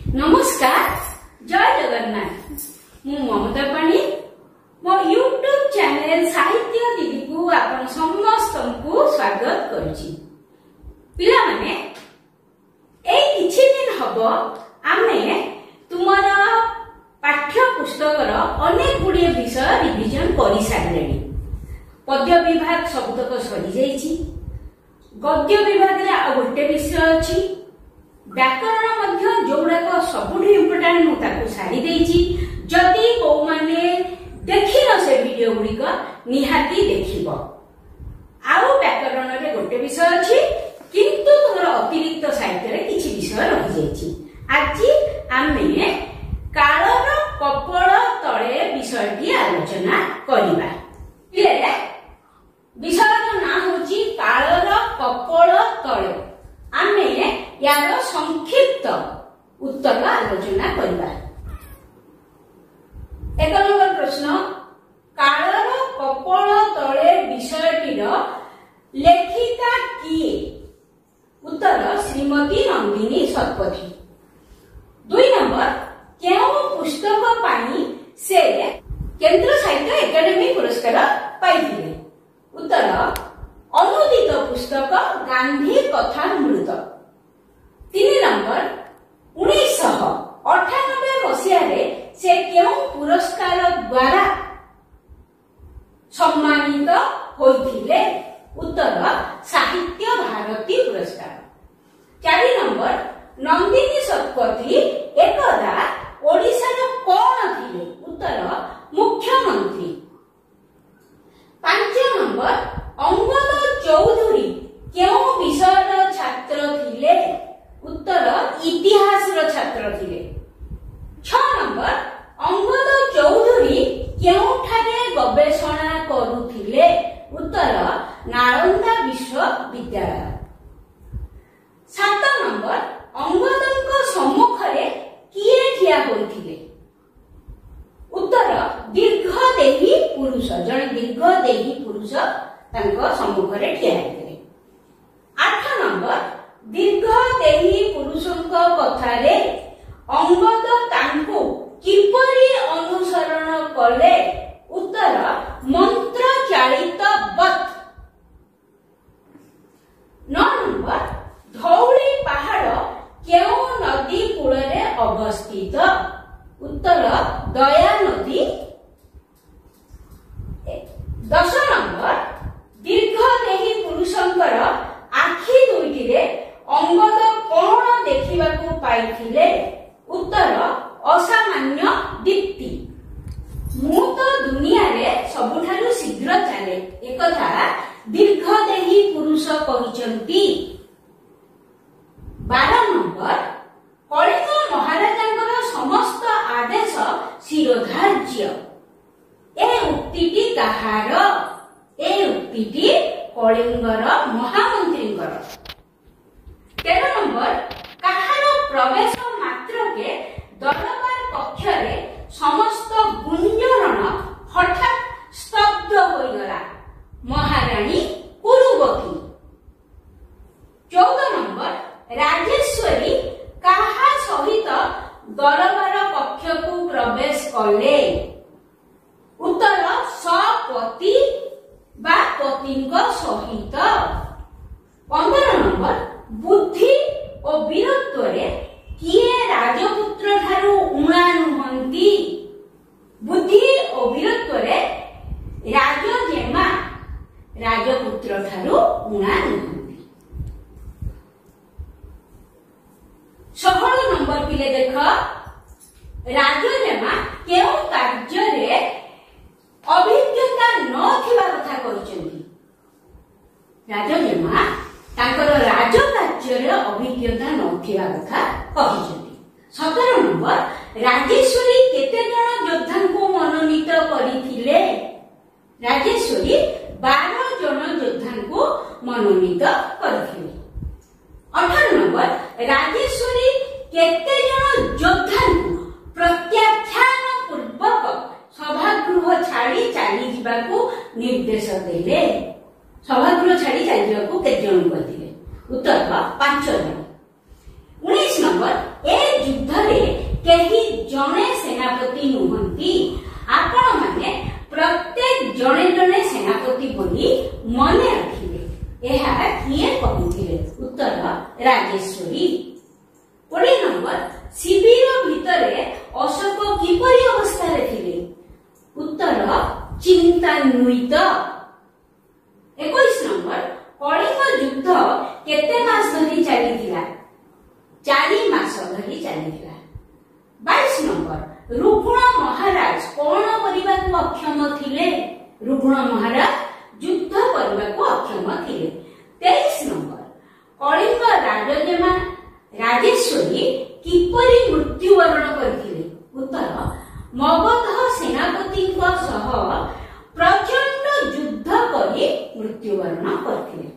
नमस्कार, जय जगन्नाथ। मु ममता पाणी मो यूट्यूब चैनल साहित्य दीदी को आपण समस्त को स्वागत करुची। पिला माने ए किछि दिन हबो आमे तुमर पाठ्य पुस्तक अनेक गुड़िए विषय रिविजन करि सारलेनी। पद्य विभाग सबतक सरी जाइछि। गद्य विभाग रे आ गोटे विषय अछि। व्याकरण मध्य जोड़ाक सबुठ इम्पोर्टांट मु ताकू सारी देइछि। जदि को माने देखिनो से वीडियो गुड़िक निहाती देखिबो। आउ व्याकरण रे गोटे विषय अछि किंतु तोर अतिरिक्त साहित्य रे किछि विषय रहि जाइछि। आज आमे कालर कपड़ तळे विषयटी आलोचना करिबा। क्लियर? विषयर नाम होछि कालर कपड़ तळे। आमे यार संक्षिप्त उत्तर आलोचना करिबा। एक नंबर प्रश्न, कालर कपड़ तळे विषयटीर लेखिका किए? उत्तर श्रीमती नंदिनी शतपथी। 2 नंबर, केउ पुस्तक पानी से केंद्र साहित्य एकेडमी पुरस्कार पाइथिले? उत्तर अनुदित पुस्तक गांधी कथामृत। 3 नंबर, 1998 मसीहा रे से केउ पुरस्कार द्वारा सम्मानित होइथिले? उत्तर साहित्य भारती पुरस्कार। 4 नंबर, नंदिनी शतपथी एकदा ओडिसा रो कोन थिले? उत्तर मुख्यमंत्री। 5 नंबर, अंगद चौधरी केउ विषयर छात्र थिले? उत्तर इतिहास रो छात्र थिले। 6 नंबर, अंगद चौधरी केउठारे गवेषणा करुथिले? उत्तर नालंदा विश्वविद्यालय। 7 नंबर, अंगदଙ୍କ सम्मुखरे किए ठिया होइथिले? उत्तर दीर्घदेही पुरुष, जण दीर्घदेही पुरुष तांको सम्मुखरे ठिया होइथिले। 8 नंबर, दीर्घदेही पुरुषଙ୍କ कथारे अंगद तांको किपरि अनुसरण कले? उत्तर मंत्र चालित बत। 9 नंबर, धौली पहाड़ केउ नदी कूलरे अवस्थित? उत्तर दया नदी। 10 नंबर, दीर्घदेही पुरुषंकर आखि दुईटिरे अंगद कोन देखिबाकू पाइथिले? उत्तर असामान्य दीप्ति। मु तो दुनिया रे सबुठारु शीघ्र चले एकथा दीर्घदेही पुरुष कहिचंती। 12 नंबर, कलिंग महाराजांकर समस्त आदेश शिरोधार्य। ए उक्तिटी काहार? ए उक्तिटी कलिंगर महामंत्रींकर। 13 नंबर, काहार प्रवेश मात्र के दरबार कक्ष रे समस्त गुंजरण हठात स्तब्ध होइगला? महारानी कुरुवती। 14 नंबर, राजेश्वरी काहा सहित दरबार कक्ष को प्रवेश कले? उत्तर सपति बा पतिंक सहित। 15 नंबर, बुद्धि और वीरत्व रे किए राजपुत्र ठारू उणा नुहंती? बुद्धि और वीरत्व रे राजजेमा राजपुत्र ठारू उणा नुहंती। 16 नंबर पिले देख, राजजेमा केउ कार्य रे अभिज्ञता नथिबा कथा कहिसंती? राजजेमा तांकर राजकार्य रे अभिज्ञता नथिबा कथा कहिसंती। 17 नंबर, राजेश्वरी केते जण योद्धा को मनोनीत करिथिले? राजेश्वरी 12 जण योद्धा को मनोनीत करिथिले। 18 नंबर, राजेश्वरी केते जण योद्धा को प्रत्याख्यान पूर्वक सभागृह छाड़ी चली जिबाकू निर्देश देले? सभागृह छाड़ी चली जिबाकू केते जण कहिथिले? उत्तर 5 जण। 19 नंबर, ए युद्ध रे ଚିନ୍ତାନ୍ୱିତ। 21 ନମ୍ବର କଳିଙ୍ଗ ଯୁଦ୍ଧ କେତେ ମାସ ଧରି ଚାଲିଥିଲା? 4 ମାସ ଧରି ଚାଲିଥିଲା। 22 ନମ୍ବର ରୁଗୁଣ ମହାରାଜ କଣ କରିବାକୁ ଅକ୍ଷମ ଥିଲେ? ରୁଗୁଣ ମହାରାଜ ଯୁଦ୍ଧ କରିବାକୁ ଅକ୍ଷମ ଥିଲେ। 23 ନମ୍ବର କଳିଙ୍ଗ ରାଜଜେମା ରାଜେଶ୍ୱରୀ କିପରି ମୃତ୍ୟୁବରଣ କରିଥିଲେ? ଉତ୍ତର ମଗଧ ସେନାପତିଙ୍କ ସହ ପ୍ରଚଣ୍ଡ ଯୁଦ୍ଧ କରି ମୃତ୍ୟୁବରଣ କରିଥିଲେ।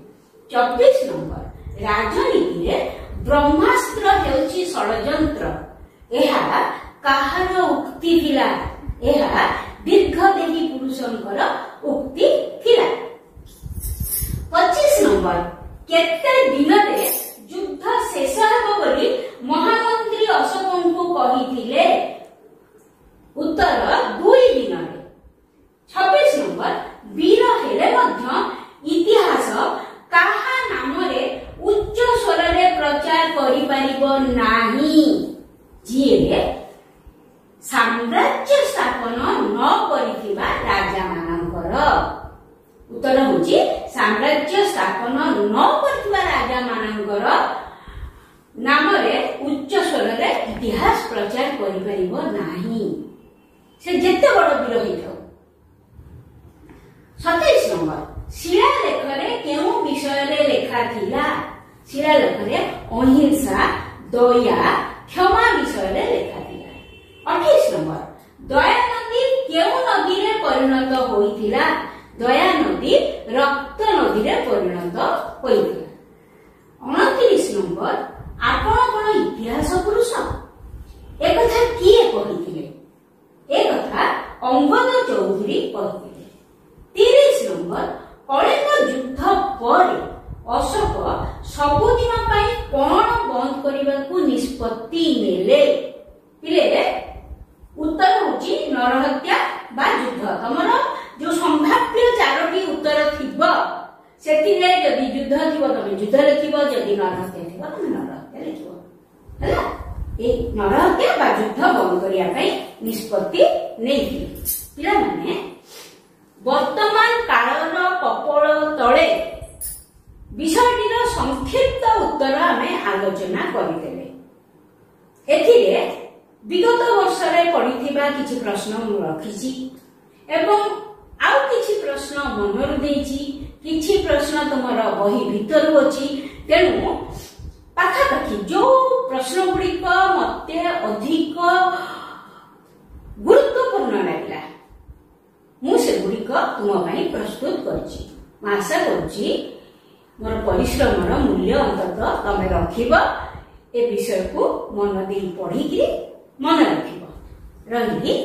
24 ନମ୍ବର ରାଜନୀତିରେ ବ୍ରହ୍ମାସ୍ତ୍ର ହେଉଛି ଷଡ଼ଯନ୍ତ୍ର, ଏହା କାହାର ଉକ୍ତି ଥିଲା? ଏହା ଦୀର୍ଘଦେହୀ ପୁରୁଷଙ୍କର ଉକ୍ତି ଥିଲା। 25 ନମ୍ବର କେତେ ଦିନରେ ଯୁଦ୍ଧ ଶେଷ ହେବ ବୋଲି ମହାମନ୍ତ୍ରୀ ଅଶୋକଙ୍କୁ କହିଥିଲେ? ଉତ୍ତର 2 ଦିନରେ। 26 ନମ୍ବର ବୀର ହେଲେ ମଧ୍ୟ ଇତିହାସ କାହା ନାମରେ ଉଚ୍ଚ ସ୍ୱରରେ ପ୍ରଚାର କରିପାରିବ ନାହିଁ? ଯିଏ ସାମ୍ରାଜ୍ୟ ସ୍ଥାପନ ନ କରିଥିବା ରାଜା ମାନଙ୍କର। ଉତ୍ତର ହେଉଛି ସାମ୍ରାଜ୍ୟ ସ୍ଥାପନ ନ କରିଥିବା ରାଜା ମାନଙ୍କର ନାମରେ ଉଚ୍ଚ ସ୍ୱରରେ ଇତିହାସ ପ୍ରଚାର କରିପାରିବ ନାହିଁ, ସେ ଯେତେ ବଡ଼ ବୀର ହେଇଥାଉ। 27 ନମ୍ବର ଶିଳାଲେଖରେ କେଉଁ ବିଷୟରେ ଲେଖା ଥିଲା? ଶିଳାଲେଖରେ ଅହିଂସା, ଦୟା, କ୍ଷମା ବିଷୟରେ ଲେଖା ଥିଲା। 28 ନମ୍ବର ଦୟାନଦୀ କେଉଁ ନଦୀରେ ପରିଣତ ହୋଇଥିଲା? ଦୟା ନଦୀ ରକ୍ତ ନଦୀରେ ପରିଣତ ହୋଇଥିଲା। 29 ନମ୍ବର ଆପଣ କଣ ଇତିହାସ ପୁରୁଷ? ଏକଥା କିଏ କହିଥିଲେ? ଏକଥା ଅଙ୍ଗଦ ଚୌଧୁରୀ କହିଥିଲେ। 30 ନମ୍ବର କଳିଙ୍ଗ ଯୁଦ୍ଧ ପରେ ଅଶୋକ ସବୁଦିନ ପାଇଁ କଣ ବନ୍ଦ କରିବାକୁ ନିଷ୍ପତ୍ତି ନେଲେ? ଉତ୍ତର ହେଉଛି ନରହତ୍ୟା ବା ଯୁଦ୍ଧ। ତମର ଯୋଉ ସମ୍ଭାବ୍ୟ 4ଟି ଉତ୍ତର ଥିବ ସେଥିରେ ଯଦି ଯୁଦ୍ଧ ଥିବ ତମେ ଯୁଦ୍ଧ ଲେଖିବ, ଯଦି ନରହତ୍ୟା ଥିବ ତମେ ନରହତ୍ୟା ଲେଖିବ। ହେଲା, এই ନରହତ୍ୟା ବା ଯୁଦ୍ଧ ବନ୍ଦ କରିବା ପାଇଁ ନିଷ୍ପତ୍ତି ନେଇଥିଲେ। ପିଲାମାନେ ବର୍ତ୍ତମାନ କାଳର କପୋଳ ତଳେ ବିଷୟଟିର ସଂକ୍ଷିପ୍ତ ଉତ୍ତର ଆମେ ଆଲୋଚନା କରିଦେଲେ। ଏଥିରେ ବିଗତ ବର୍ଷରେ ପଡ଼ିଥିବା କିଛି ପ୍ରଶ୍ନ ମୁଁ ରଖିଛି ଏବଂ ଆଉ କିଛି ପ୍ରଶ୍ନ ମନରୁ ଦେଇଛି, କିଛି ପ୍ରଶ୍ନ ତୁମର ବହି ଭିତରୁ ଅଛି। ତେଣୁ ପାଖାପାଖି ଯୋଉ ପ୍ରଶ୍ନ ଗୁଡ଼ିକ ମତେ ଅଧିକ ଗୁରୁତ୍ୱପୂର୍ଣ୍ଣ ଲାଗିଲା ମୁଁ ସେଗୁଡ଼ିକ ତୁମ ପାଇଁ ପ୍ରସ୍ତୁତ କରିଛି। ମୁଁ ଆଶା କରୁଛି ମୋର ପରିଶ୍ରମର ମୂଲ୍ୟ ଅନ୍ତତଃ ତମେ ରଖିବ, ଏ ବିଷୟକୁ ମନ ଦେଇ ପଢିକି ମନେ ରଖିବ। ରହିଲି।